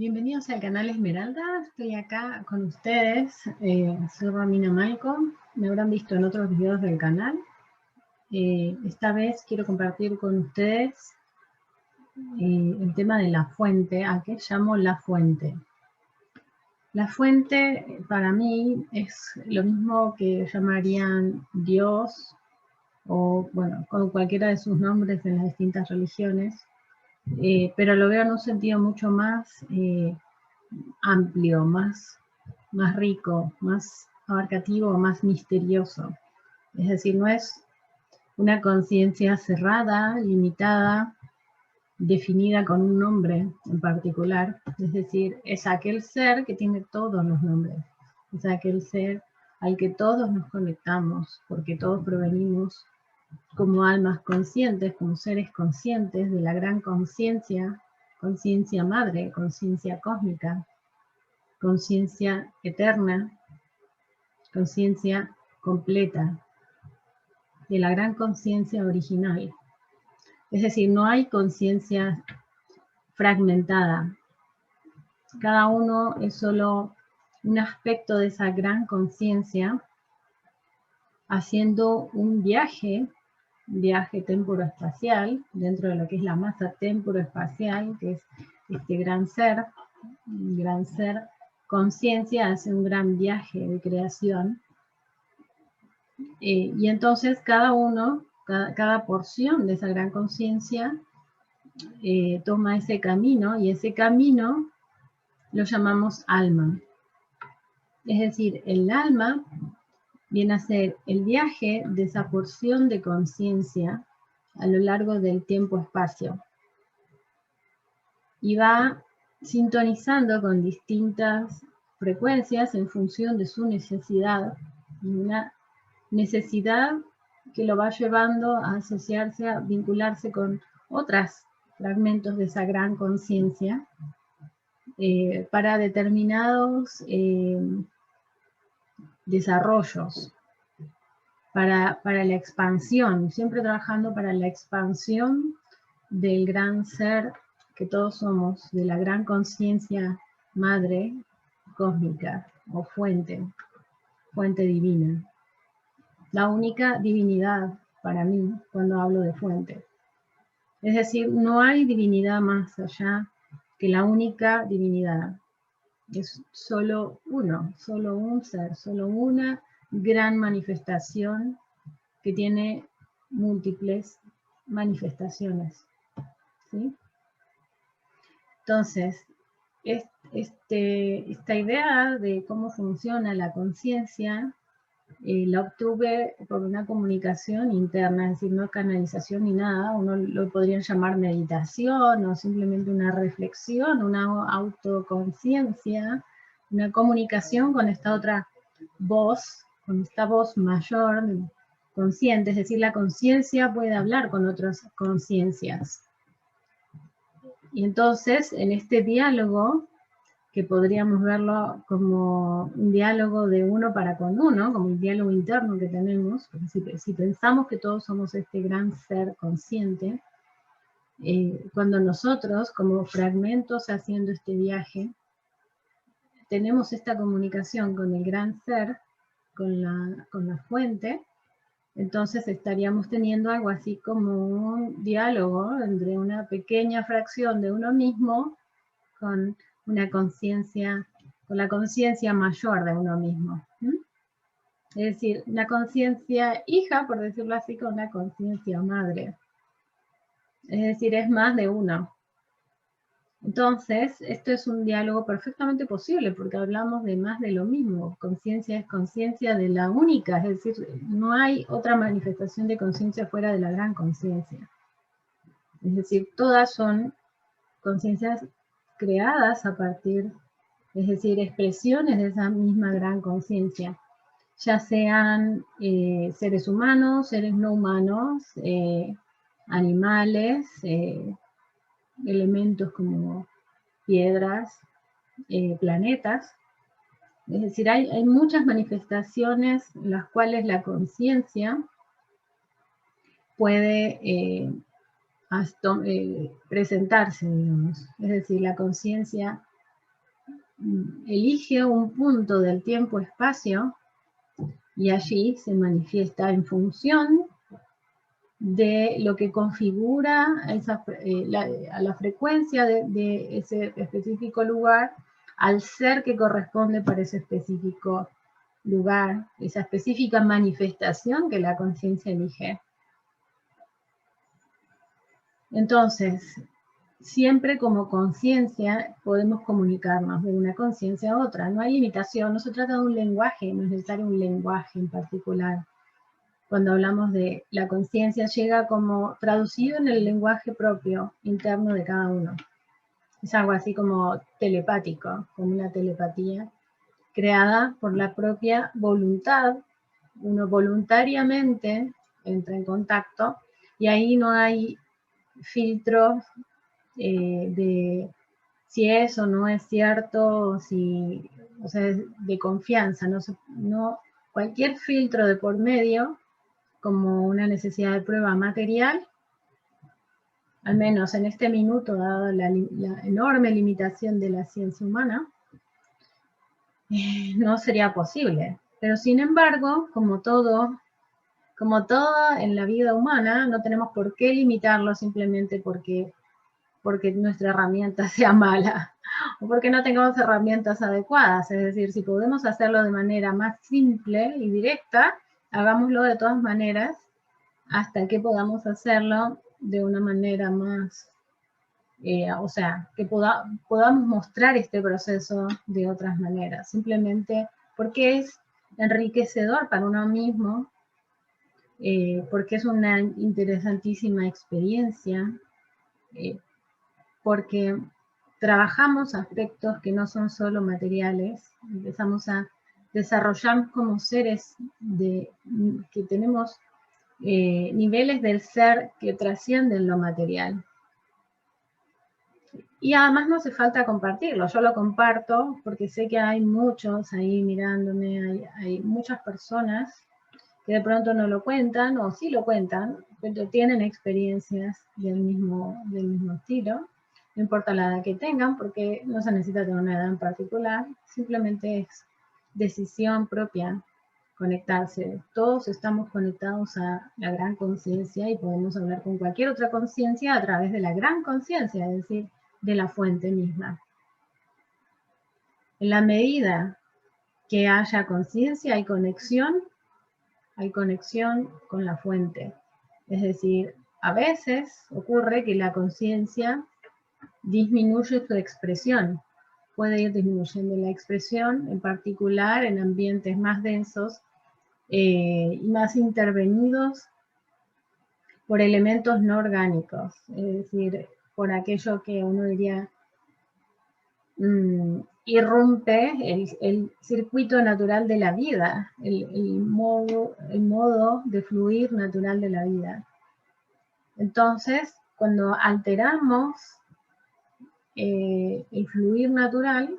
Bienvenidos al canal Esmeralda. Estoy acá con ustedes. Soy Romina Malcolm. Me habrán visto en otros videos del canal. Esta vez quiero compartir con ustedes el tema de la fuente, a qué llamo la fuente. La fuente para mí es lo mismo que llamarían Dios o, bueno, con cualquiera de sus nombres en las distintas religiones, pero lo veo en un sentido mucho más amplio, más rico, más abarcativo, más misterioso. Es decir, no es una conciencia cerrada, limitada, definida con un nombre en particular. Es decir, es aquel ser que tiene todos los nombres. Es aquel ser al que todos nos conectamos, porque todos provenimos como almas conscientes, como seres conscientes de la gran conciencia, conciencia madre, conciencia cósmica, conciencia eterna, conciencia completa, de la gran conciencia original. Es decir, no hay conciencia fragmentada. Cada uno es solo un aspecto de esa gran conciencia haciendo un viaje temporoespacial, dentro de lo que es la masa temporoespacial, que es este gran ser conciencia, hace un gran viaje de creación. Y entonces cada uno, cada porción de esa gran conciencia toma ese camino, y ese camino lo llamamos alma. Es decir, el alma viene a ser el viaje de esa porción de conciencia a lo largo del tiempo-espacio. Y va sintonizando con distintas frecuencias en función de su necesidad, una necesidad que lo va llevando a asociarse, a vincularse con otros fragmentos de esa gran conciencia para determinados desarrollos, para la expansión, siempre trabajando para la expansión del gran ser que todos somos, de la gran conciencia madre cósmica o fuente divina. La única divinidad para mí cuando hablo de fuente. Es decir, no hay divinidad más allá que la única divinidad. Es solo uno, solo un ser, solo una gran manifestación que tiene múltiples manifestaciones. ¿Sí? Entonces, esta idea de cómo funciona la conciencia la obtuve por una comunicación interna, es decir, no canalización ni nada. Uno lo podría llamar meditación o simplemente una reflexión, una autoconciencia, una comunicación con esta otra voz, con esta voz mayor, consciente. Es decir, la conciencia puede hablar con otras conciencias. Y entonces, en este diálogo, que podríamos verlo como un diálogo de uno para con uno, como el diálogo interno que tenemos, porque si pensamos que todos somos este gran ser consciente, cuando nosotros, como fragmentos haciendo este viaje, tenemos esta comunicación con el gran ser, con la fuente, entonces estaríamos teniendo algo así como un diálogo entre una pequeña fracción de uno mismo con una conciencia, con la conciencia mayor de uno mismo. Es decir, una conciencia hija, por decirlo así, con una conciencia madre. Es decir, es más de uno. Entonces, esto es un diálogo perfectamente posible, porque hablamos de más de lo mismo. Conciencia es conciencia de la única, es decir, no hay otra manifestación de conciencia fuera de la gran conciencia. Es decir, todas son conciencias creadas a partir, es decir, expresiones de esa misma gran conciencia, ya sean seres humanos, seres no humanos, animales, elementos como piedras, planetas. Es decir, hay muchas manifestaciones en las cuales la conciencia puede presentarse, digamos. Es decir, la conciencia elige un punto del tiempo-espacio y allí se manifiesta en función de lo que configura a la frecuencia de ese específico lugar, al ser que corresponde para ese específico lugar, esa específica manifestación que la conciencia elige. Entonces, siempre como conciencia podemos comunicarnos de una conciencia a otra. No hay limitación, no se trata de un lenguaje, no es necesario un lenguaje en particular. Cuando hablamos de la conciencia, llega como traducido en el lenguaje propio, interno de cada uno. Es algo así como telepático, como una telepatía, creada por la propia voluntad. Uno voluntariamente entra en contacto y ahí no hay filtros de si es o no es cierto, si, o sea, de confianza. No, cualquier filtro de por medio, como una necesidad de prueba material, al menos en este minuto, dada la enorme limitación de la ciencia humana, no sería posible. Pero sin embargo, como todo en la vida humana, no tenemos por qué limitarlo simplemente porque nuestra herramienta sea mala o porque no tengamos herramientas adecuadas. Es decir, si podemos hacerlo de manera más simple y directa, hagámoslo de todas maneras hasta que podamos hacerlo de una manera más, o sea, que podamos mostrar este proceso de otras maneras, simplemente porque es enriquecedor para uno mismo, porque es una interesantísima experiencia, porque trabajamos aspectos que no son solo materiales, empezamos a desarrollar como seres que tenemos niveles del ser que trascienden lo material. Y además no hace falta compartirlo, yo lo comparto porque sé que hay muchos ahí mirándome, hay muchas personas que de pronto no lo cuentan, o sí lo cuentan, pero tienen experiencias del mismo estilo. No importa la edad que tengan, porque no se necesita tener una edad en particular, simplemente es decisión propia conectarse. Todos estamos conectados a la gran conciencia y podemos hablar con cualquier otra conciencia a través de la gran conciencia, es decir, de la fuente misma. En la medida que haya conciencia, hay conexión con la fuente. Es decir, a veces ocurre que la conciencia disminuye su expresión. Puede ir disminuyendo la expresión, en particular en ambientes más densos y más intervenidos por elementos no orgánicos. Es decir, por aquello que uno diría irrumpe el circuito natural de la vida, el modo de fluir natural de la vida. Entonces, cuando alteramos el fluir natural,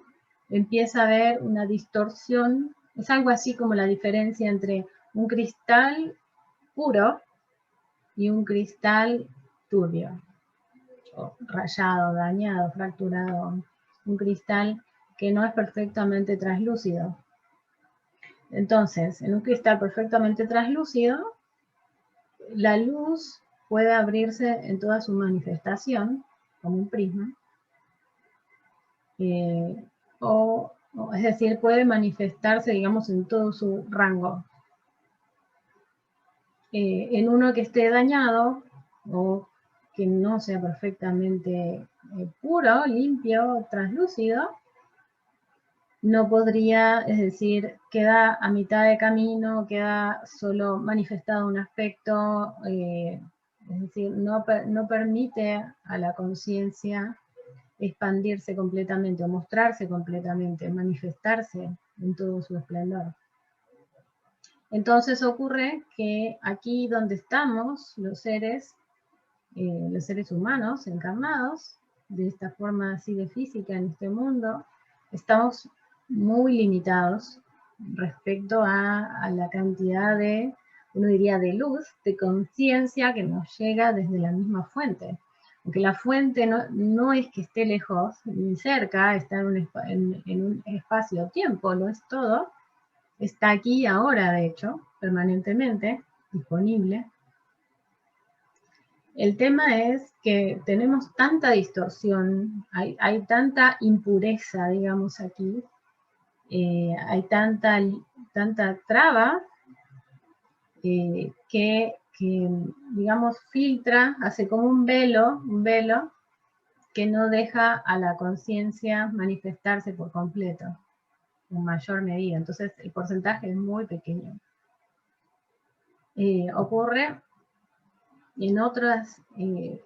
empieza a haber una distorsión. Es algo así como la diferencia entre un cristal puro y un cristal turbio, o rayado, dañado, fracturado. Un cristal que no es perfectamente translúcido. Entonces, en un cristal perfectamente translúcido, la luz puede abrirse en toda su manifestación, como un prisma, es decir, puede manifestarse, digamos, en todo su rango. En uno que esté dañado o que no sea perfectamente puro, limpio, translúcido, no podría, es decir, queda a mitad de camino, queda solo manifestado un aspecto, es decir, no permite a la conciencia expandirse completamente o mostrarse completamente, manifestarse en todo su esplendor. Entonces ocurre que aquí donde estamos, los seres humanos encarnados, de esta forma así de física en este mundo, estamos muy limitados respecto a la cantidad de, uno diría, de luz, de conciencia que nos llega desde la misma fuente. Porque la fuente no es que esté lejos ni cerca, está en un espacio-tiempo, no es todo. Está aquí ahora, de hecho, permanentemente disponible. El tema es que tenemos tanta distorsión, hay tanta impureza, digamos, aquí, hay tanta traba que, digamos, filtra, hace como un velo que no deja a la conciencia manifestarse por completo, en mayor medida. Entonces, el porcentaje es muy pequeño. Ocurre en otras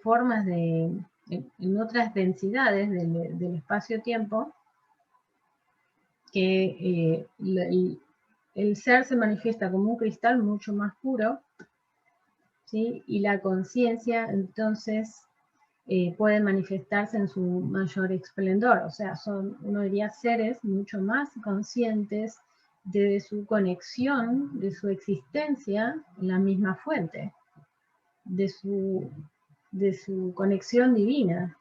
formas en otras densidades del espacio-tiempo, que el ser se manifiesta como un cristal mucho más puro, ¿sí? Y la conciencia entonces puede manifestarse en su mayor esplendor. O sea, son, uno diría, seres mucho más conscientes de su conexión, de su existencia en la misma fuente, de su conexión divina.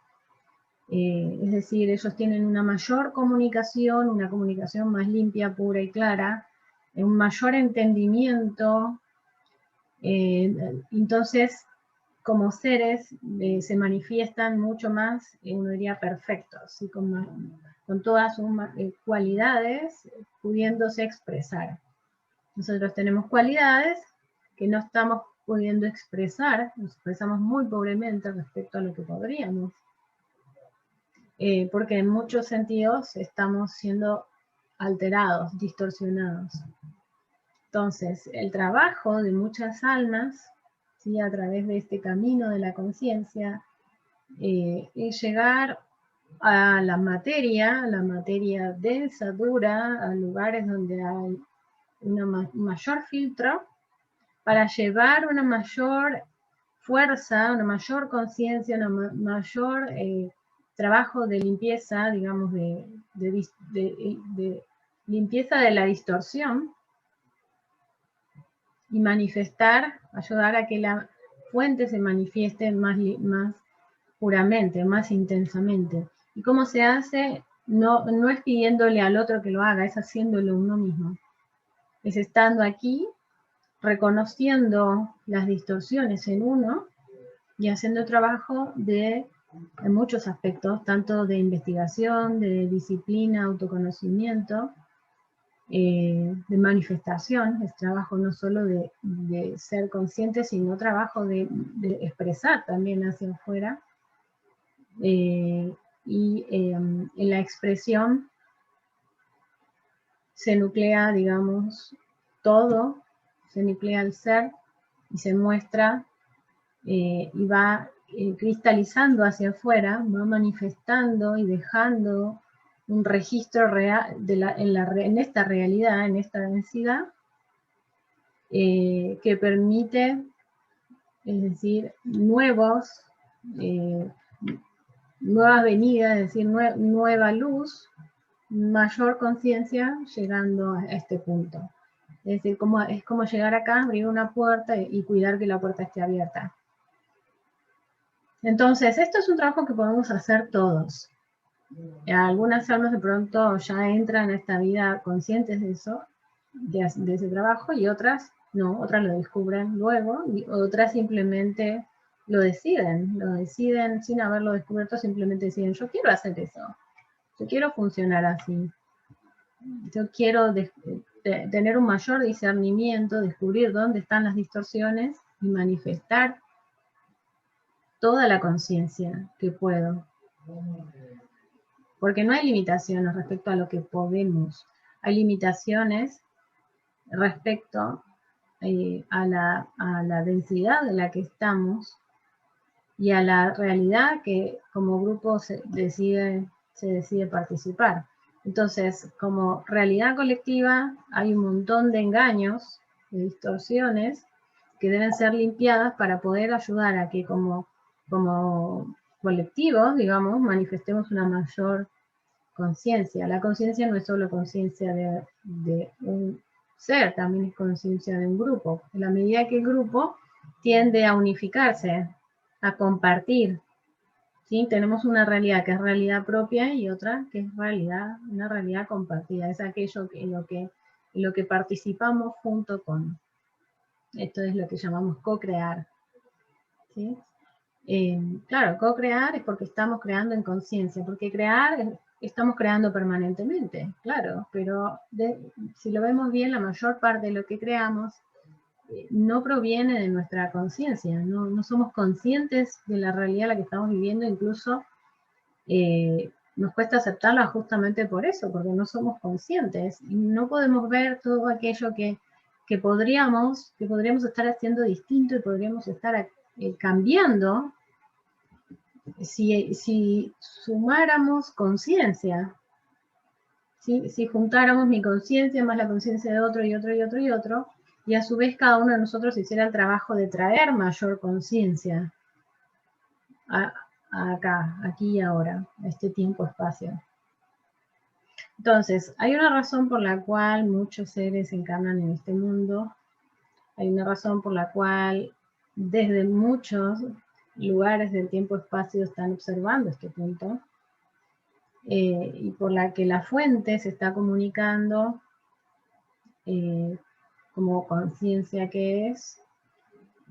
Es decir, ellos tienen una mayor comunicación, una comunicación más limpia, pura y clara, un mayor entendimiento. Entonces, como seres, se manifiestan mucho más, uno diría, perfectos, ¿sí? Con todas sus cualidades, pudiéndose expresar. Nosotros tenemos cualidades que no estamos pudiendo expresar, nos expresamos muy pobremente respecto a lo que podríamos. Porque en muchos sentidos estamos siendo alterados, distorsionados. Entonces, el trabajo de muchas almas, ¿sí? A través de este camino de la conciencia, es llegar a la materia densa, dura, a lugares donde hay un mayor filtro, para llevar una mayor fuerza, una mayor conciencia, una mayor trabajo de limpieza, digamos, de limpieza de la distorsión, y manifestar, ayudar a que la fuente se manifieste más puramente, más intensamente. ¿Y cómo se hace? No es pidiéndole al otro que lo haga, es haciéndolo uno mismo. Es estando aquí, reconociendo las distorsiones en uno y haciendo trabajo en muchos aspectos, tanto de investigación, de disciplina, autoconocimiento, de manifestación. Es trabajo no solo de ser consciente, sino trabajo de expresar también hacia afuera. Y en la expresión se nuclea, digamos, todo, se nuclea el ser y se muestra y va cristalizando hacia afuera, va manifestando y dejando un registro real en esta realidad, en esta densidad, que permite, es decir, nuevas venidas, es decir, nueva luz, mayor conciencia llegando a este punto. Es decir, es como llegar acá, abrir una puerta y cuidar que la puerta esté abierta. Entonces, esto es un trabajo que podemos hacer todos. Algunas almas de pronto ya entran a esta vida conscientes de eso, de ese trabajo, y otras no, otras lo descubren luego, y otras simplemente lo deciden sin haberlo descubierto, simplemente deciden, yo quiero hacer eso, yo quiero funcionar así, yo quiero tener un mayor discernimiento, descubrir dónde están las distorsiones y manifestar toda la conciencia que puedo. Porque no hay limitaciones respecto a lo que podemos. Hay limitaciones respecto a la densidad de la que estamos y a la realidad que como grupo se decide participar. Entonces, como realidad colectiva, hay un montón de engaños, de distorsiones, que deben ser limpiadas para poder ayudar a que como colectivos, digamos, manifestemos una mayor conciencia. La conciencia no es solo conciencia de un ser, también es conciencia de un grupo. En la medida que el grupo tiende a unificarse, a compartir, ¿sí? Tenemos una realidad que es realidad propia y otra que es realidad, una realidad compartida. Es aquello en lo que participamos junto con. Esto es lo que llamamos co-crear, ¿sí? Claro, co-crear es porque estamos creando en conciencia, porque estamos creando permanentemente, claro, pero si lo vemos bien, la mayor parte de lo que creamos no proviene de nuestra conciencia, no somos conscientes de la realidad en la que estamos viviendo, incluso nos cuesta aceptarla justamente por eso, porque no somos conscientes y no podemos ver todo aquello que podríamos estar haciendo distinto y podríamos estar cambiando si sumáramos conciencia, si juntáramos mi conciencia más la conciencia de otro y otro y otro y otro, y a su vez cada uno de nosotros hiciera el trabajo de traer mayor conciencia acá, aquí y ahora, a este tiempo-espacio. Entonces, hay una razón por la cual muchos seres encarnan en este mundo, hay una razón por la cual desde muchos lugares del tiempo-espacio están observando este punto, y por la que la fuente se está comunicando como conciencia que es,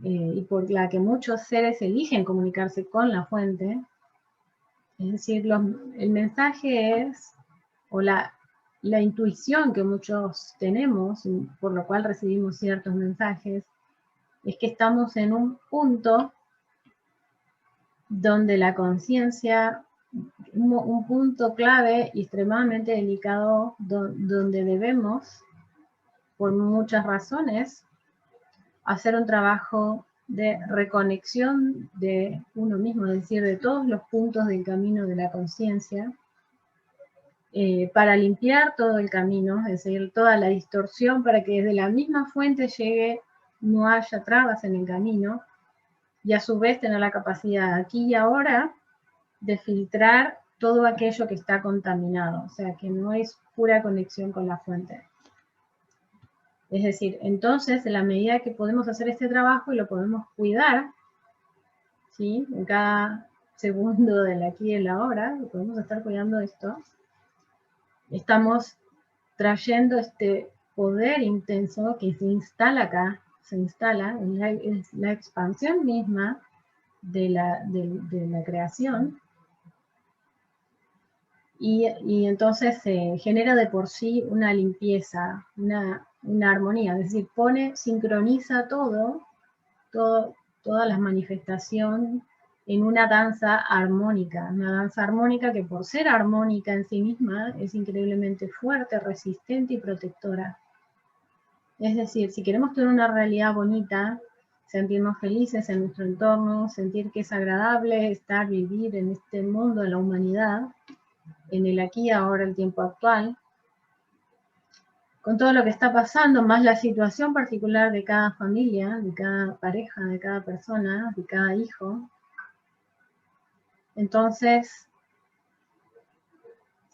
y por la que muchos seres eligen comunicarse con la fuente. Es decir, el mensaje es, o la intuición que muchos tenemos, por lo cual recibimos ciertos mensajes, es que estamos en un punto donde la conciencia, un punto clave y extremadamente delicado, donde debemos, por muchas razones, hacer un trabajo de reconexión de uno mismo, es decir, de todos los puntos del camino de la conciencia, para limpiar todo el camino, es decir, toda la distorsión, para que desde la misma fuente llegue, no haya trabas en el camino, y a su vez tener la capacidad aquí y ahora de filtrar todo aquello que está contaminado, o sea, que no es pura conexión con la fuente. Es decir, entonces, en la medida que podemos hacer este trabajo y lo podemos cuidar, ¿sí? En cada segundo del aquí y el ahora, podemos estar cuidando esto, estamos trayendo este poder intenso que se instala acá, se instala, es la expansión misma de la creación, y entonces se genera de por sí una limpieza, una armonía, es decir, sincroniza todas las manifestaciones en una danza armónica que por ser armónica en sí misma es increíblemente fuerte, resistente y protectora. Es decir, si queremos tener una realidad bonita, sentirnos felices en nuestro entorno, sentir que es agradable vivir en este mundo de la humanidad, en el aquí y ahora, el tiempo actual, con todo lo que está pasando, más la situación particular de cada familia, de cada pareja, de cada persona, de cada hijo. Entonces,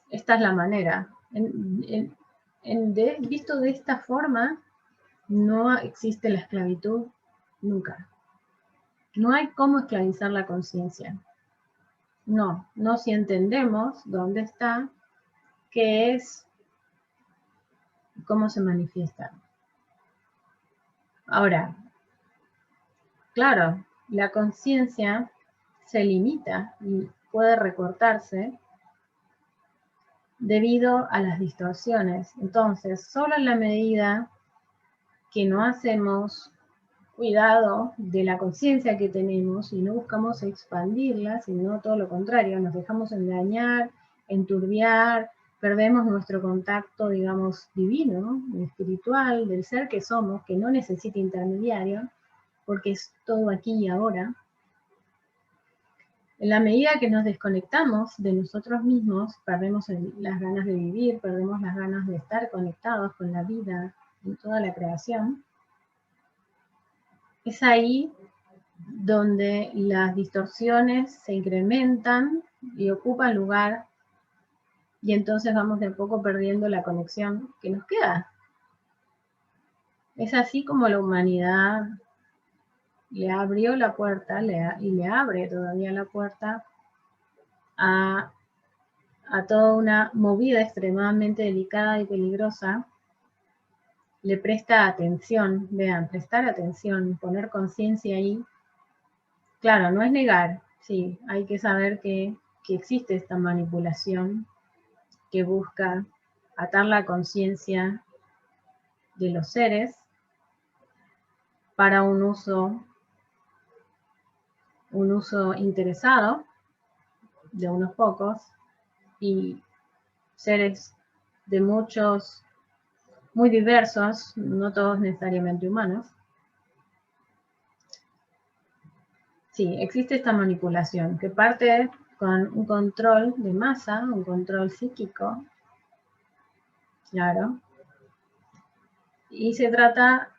esta es la manera. Visto de esta forma, no existe la esclavitud nunca. No hay cómo esclavizar la conciencia. No si entendemos dónde está, qué es, cómo se manifiesta. Ahora, claro, la conciencia se limita y puede recortarse debido a las distorsiones. Entonces, solo en la medida que no hacemos cuidado de la conciencia que tenemos y no buscamos expandirla, sino todo lo contrario, nos dejamos engañar, enturbiar, perdemos nuestro contacto, digamos, divino, espiritual, del ser que somos, que no necesita intermediario, porque es todo aquí y ahora. En la medida que nos desconectamos de nosotros mismos, perdemos las ganas de vivir, perdemos las ganas de estar conectados con la vida y toda la creación. Es ahí donde las distorsiones se incrementan y ocupan lugar, y entonces vamos de a poco perdiendo la conexión que nos queda. Es así como la humanidad le abrió la puerta y le abre todavía la puerta a toda una movida extremadamente delicada y peligrosa, le presta atención, vean, prestar atención, poner conciencia ahí. Claro, no es negar, sí, hay que saber que existe esta manipulación que busca atar la conciencia de los seres para un uso interesado de unos pocos y seres de muchos, muy diversos, no todos necesariamente humanos. Sí, existe esta manipulación que parte con un control de masa, un control psíquico, claro, y se trata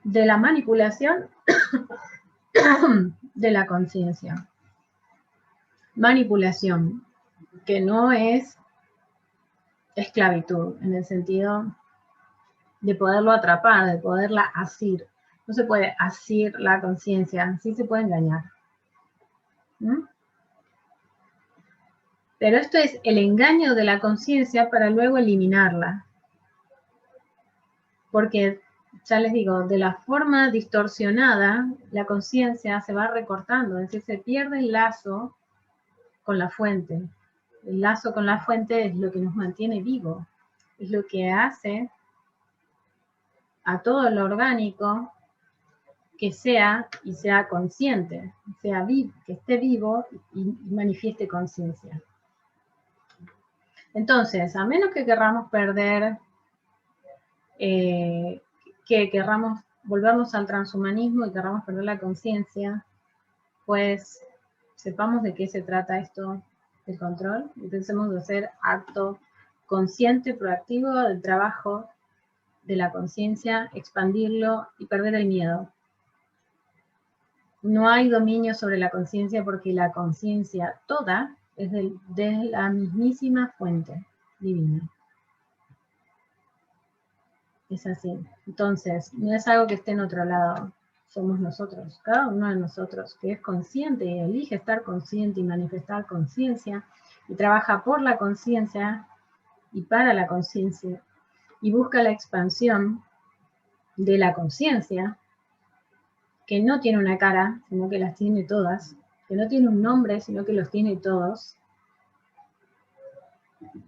de la manipulación de la conciencia. Manipulación, que no es esclavitud, en el sentido de poderlo atrapar, de poderla asir. No se puede asir la conciencia, sí se puede engañar. ¿Mm? Pero esto es el engaño de la conciencia para luego eliminarla. Porque, ya les digo, de la forma distorsionada, la conciencia se va recortando, es decir, se pierde el lazo con la fuente. El lazo con la fuente es lo que nos mantiene vivo, es lo que hace a todo lo orgánico que sea y sea consciente, sea vivo, que esté vivo y manifieste conciencia. Entonces, a menos que querramos perder, que querramos volvernos al transhumanismo y querramos perder la conciencia, pues sepamos de qué se trata esto del control y pensemos de hacer acto consciente, proactivo del trabajo de la conciencia, expandirlo y perder el miedo. No hay dominio sobre la conciencia porque la conciencia toda es de la mismísima fuente divina. Es así. Entonces, no es algo que esté en otro lado. Somos nosotros, cada uno de nosotros, que es consciente y elige estar consciente y manifestar conciencia y trabaja por la conciencia y para la conciencia y busca la expansión de la conciencia, que no tiene una cara, sino que las tiene todas, que no tiene un nombre, sino que los tiene todos.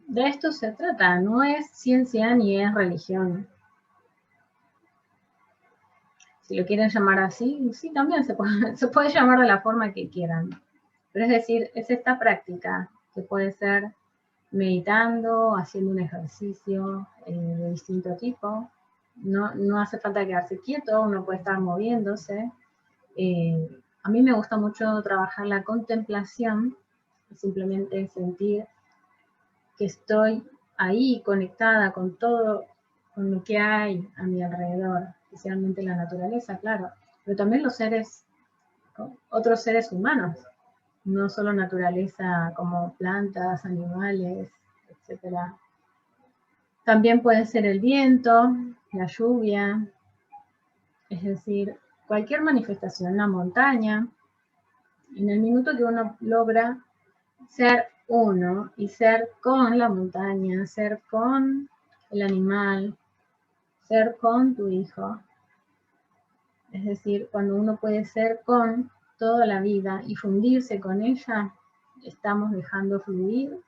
De esto se trata, no es ciencia ni es religión. Si lo quieren llamar así, sí, también se puede llamar de la forma que quieran. Pero es decir, es esta práctica que puede ser meditando, haciendo un ejercicio de distinto tipo. No hace falta quedarse quieto, uno puede estar moviéndose. A mí me gusta mucho trabajar la contemplación, simplemente sentir que estoy ahí conectada con todo, con lo que hay a mi alrededor, especialmente la naturaleza, claro, pero también los seres, otros seres humanos, no solo naturaleza como plantas, animales, etc. También puede ser el viento, la lluvia, es decir, cualquier manifestación, la montaña. En el minuto que uno logra ser uno y ser con la montaña, ser con el animal, ser con tu hijo. Es decir, cuando uno puede ser con toda la vida y fundirse con ella, estamos dejando fluir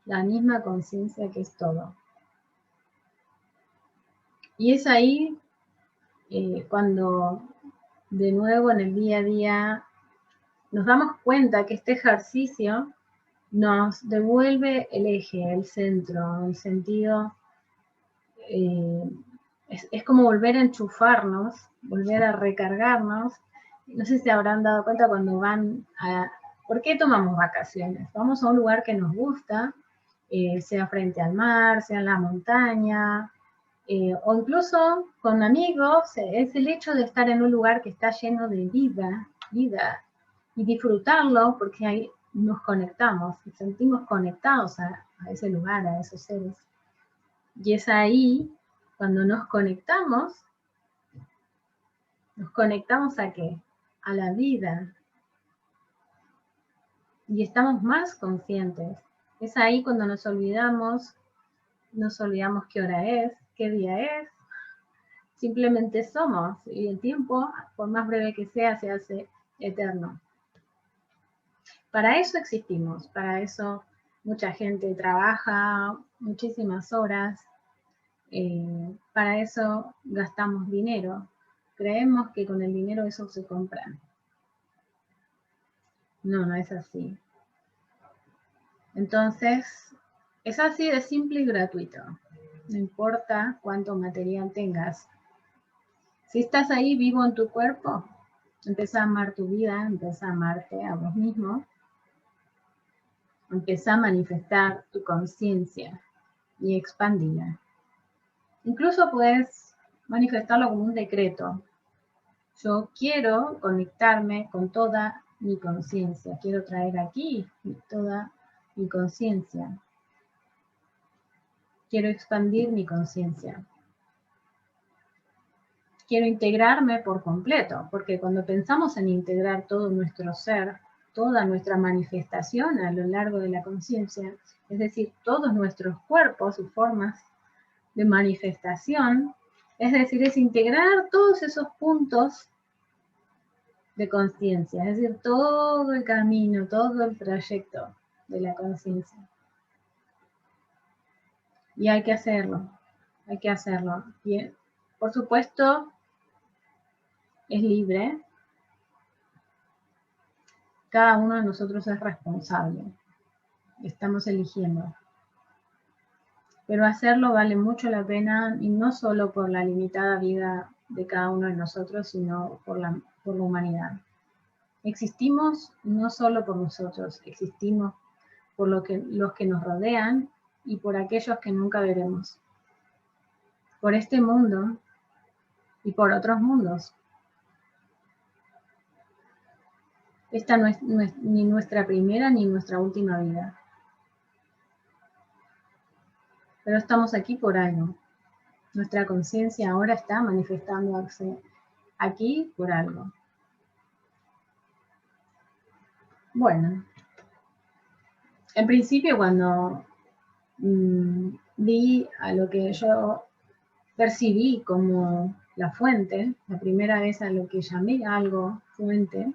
la misma conciencia que es todo. Y es ahí cuando de nuevo en el día a día nos damos cuenta que este ejercicio nos devuelve el eje, el centro, el sentido. Es como volver a enchufarnos, volver a recargarnos. No sé si se habrán dado cuenta cuando van a... ¿Por qué tomamos vacaciones? Vamos a un lugar que nos gusta, sea frente al mar, sea en la montaña, o incluso con amigos. Es el hecho de estar en un lugar que está lleno de vida, y disfrutarlo porque ahí nos conectamos, nos sentimos conectados a ese lugar, a esos seres. Y es ahí cuando nos conectamos ¿a qué? A la vida. y estamos más conscientes. Es ahí cuando nos olvidamos qué hora es, qué día es. Simplemente somos y el tiempo, por más breve que sea, se hace eterno. Para eso existimos, para eso mucha gente trabaja muchísimas horas, para eso gastamos dinero. Creemos que con el dinero eso se compra. No, no es así. Entonces, es así de simple y gratuito. No importa cuánto material tengas. Si estás ahí vivo en tu cuerpo, empieza a amar tu vida, empieza a amarte a vos mismo, empieza a manifestar tu conciencia y expandirla. Incluso puedes manifestarlo como un decreto. Yo quiero conectarme con toda mi conciencia, quiero traer aquí toda mi conciencia. Quiero expandir mi conciencia. Quiero integrarme por completo, porque cuando pensamos en integrar todo nuestro ser, toda nuestra manifestación a lo largo de la conciencia, es decir, todos nuestros cuerpos y formas de manifestación, es decir, es integrar todos esos puntos de conciencia, es decir, todo el camino, todo el trayecto de la conciencia. Y hay que hacerlo, hay que hacerlo. Bien, por supuesto, es libre. Cada uno de nosotros es responsable. Estamos eligiendo. Pero hacerlo vale mucho la pena, y no solo por la limitada vida de cada uno de nosotros, sino por la humanidad. Existimos no solo por nosotros, existimos por los que nos rodean y por aquellos que nunca veremos. Por este mundo y por otros mundos. Esta no es ni nuestra primera ni nuestra última vida. Pero estamos aquí por algo. Nuestra conciencia ahora está manifestándose aquí por algo. Bueno, en principio cuando vi a lo que yo percibí como la fuente, la primera vez a lo que llamé algo fuente,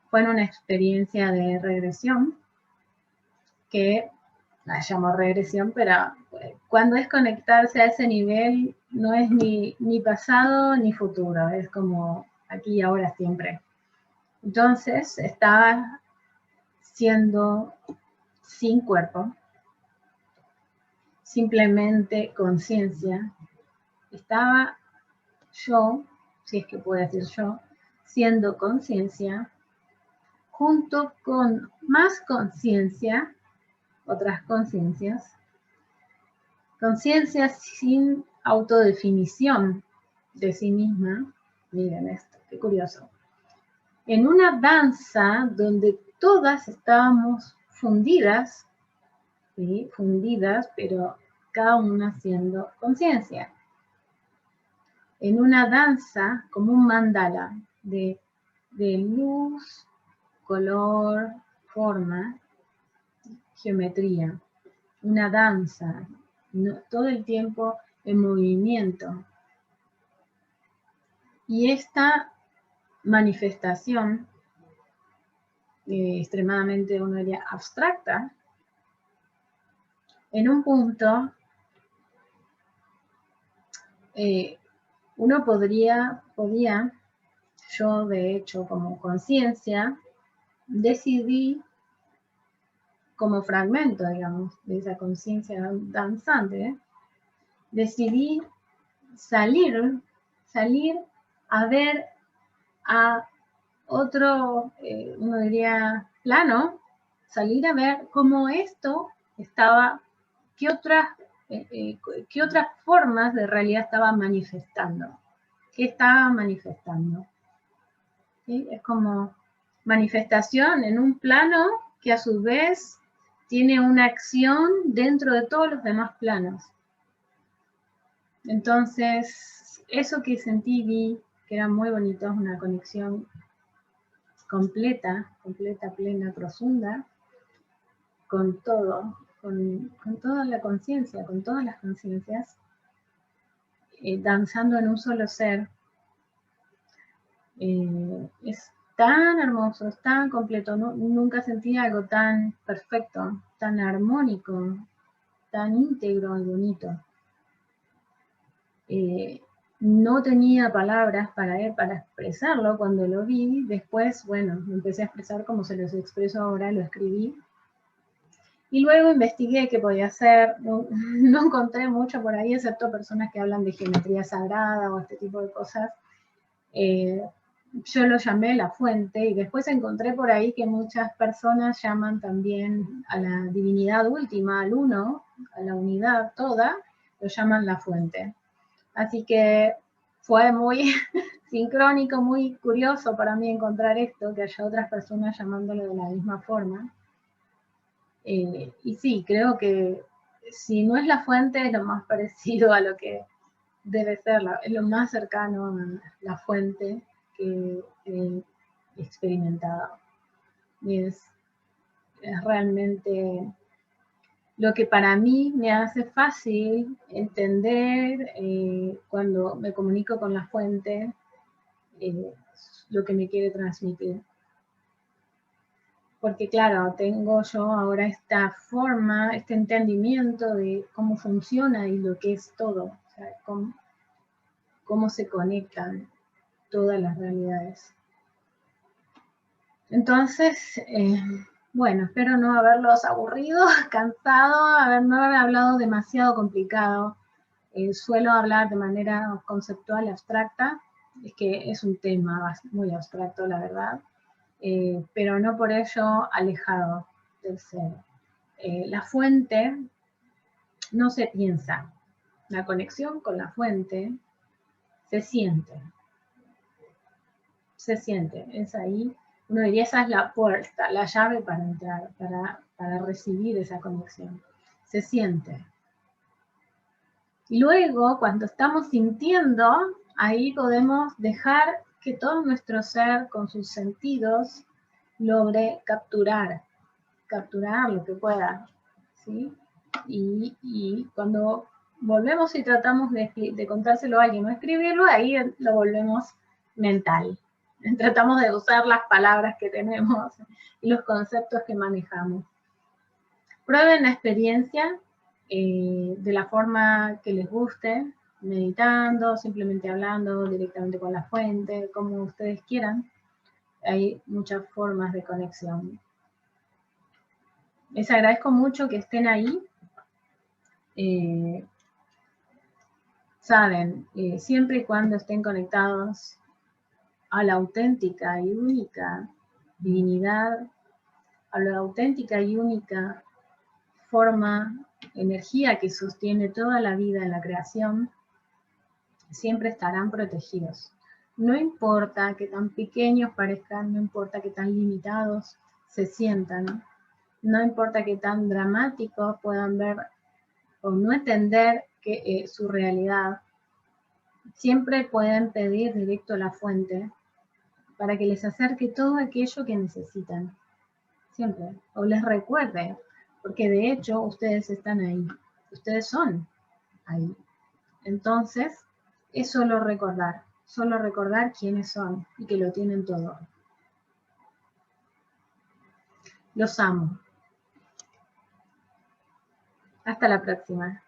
fue en una experiencia de regresión, que la llamo regresión, pero cuando es conectarse a ese nivel, no es ni pasado ni futuro, es como aquí y ahora siempre. Entonces estaba siendo sin cuerpo, simplemente conciencia. Estaba yo, si es que puedo decir yo, siendo conciencia, junto con más conciencia, otras conciencias sin autodefinición de sí misma. Miren esto, qué curioso. En una danza donde todas estábamos fundidas, ¿sí? Fundidas, pero cada una siendo conciencia. En una danza como un mandala de luz, color, forma, geometría. Una danza, todo el tiempo en movimiento. Y esta manifestación, extremadamente, uno diría, abstracta, en un punto, uno podía, yo de hecho como conciencia, decidí como fragmento, digamos, de esa conciencia danzante, decidí salir a ver a otro, uno diría, plano, salir a ver cómo esto estaba, qué otras formas de realidad estaba manifestando. ¿Qué estaba manifestando? ¿Sí? Es como manifestación en un plano que a su vez tiene una acción dentro de todos los demás planos. Entonces, eso que sentí, vi, que era muy bonito, una conexión completa, plena, profunda, con todo, con toda la conciencia, con todas las conciencias, danzando en un solo ser. Es tan hermoso, es tan completo, nunca sentí algo tan perfecto, tan armónico, tan íntegro y bonito. No tenía palabras para expresarlo cuando lo vi. Después, bueno, me empecé a expresar como se los expreso ahora, lo escribí. Y luego investigué qué podía hacer. No encontré mucho por ahí, excepto personas que hablan de geometría sagrada o este tipo de cosas. Yo lo llamé la fuente, y después encontré por ahí que muchas personas llaman también a la divinidad última, al uno, a la unidad toda, lo llaman la fuente. Así que fue muy sincrónico, muy curioso para mí encontrar esto, que haya otras personas llamándolo de la misma forma. Y sí, creo que si no es la fuente, es lo más parecido a lo que debe ser, es lo más cercano a la fuente que he experimentado. Y es realmente lo que para mí me hace fácil entender cuando me comunico con la fuente, lo que me quiere transmitir. Porque claro, tengo yo ahora esta forma, este entendimiento de cómo funciona y lo que es todo, o sea, cómo se conectan todas las realidades. Entonces, bueno, espero no haberlos aburrido, cansado, no haber hablado demasiado complicado. Suelo hablar de manera conceptual, abstracta, es que es un tema muy abstracto, la verdad, pero no por ello alejado del ser. La fuente no se piensa, la conexión con la fuente se siente, es ahí. Uno diría, esa es la puerta, la llave para entrar, para recibir esa conexión. Se siente. Y luego, cuando estamos sintiendo, ahí podemos dejar que todo nuestro ser, con sus sentidos, logre capturar lo que pueda, ¿sí? Y cuando volvemos y tratamos de contárselo a alguien o escribirlo, ahí lo volvemos mental. Tratamos de usar las palabras que tenemos y los conceptos que manejamos. Prueben la experiencia de la forma que les guste, meditando, simplemente hablando directamente con la fuente, como ustedes quieran. Hay muchas formas de conexión. Les agradezco mucho que estén ahí. Saben, siempre y cuando estén conectados a la auténtica y única divinidad, a la auténtica y única forma, energía que sostiene toda la vida en la creación, siempre estarán protegidos. No importa que tan pequeños parezcan, no importa que tan limitados se sientan, no importa que tan dramáticos puedan ver o no entender que su realidad, siempre pueden pedir directo a la fuente para que les acerque todo aquello que necesitan. Siempre. O les recuerde, porque de hecho ustedes están ahí. Ustedes son ahí. Entonces, es solo recordar quiénes son y que lo tienen todo. Los amo. Hasta la próxima.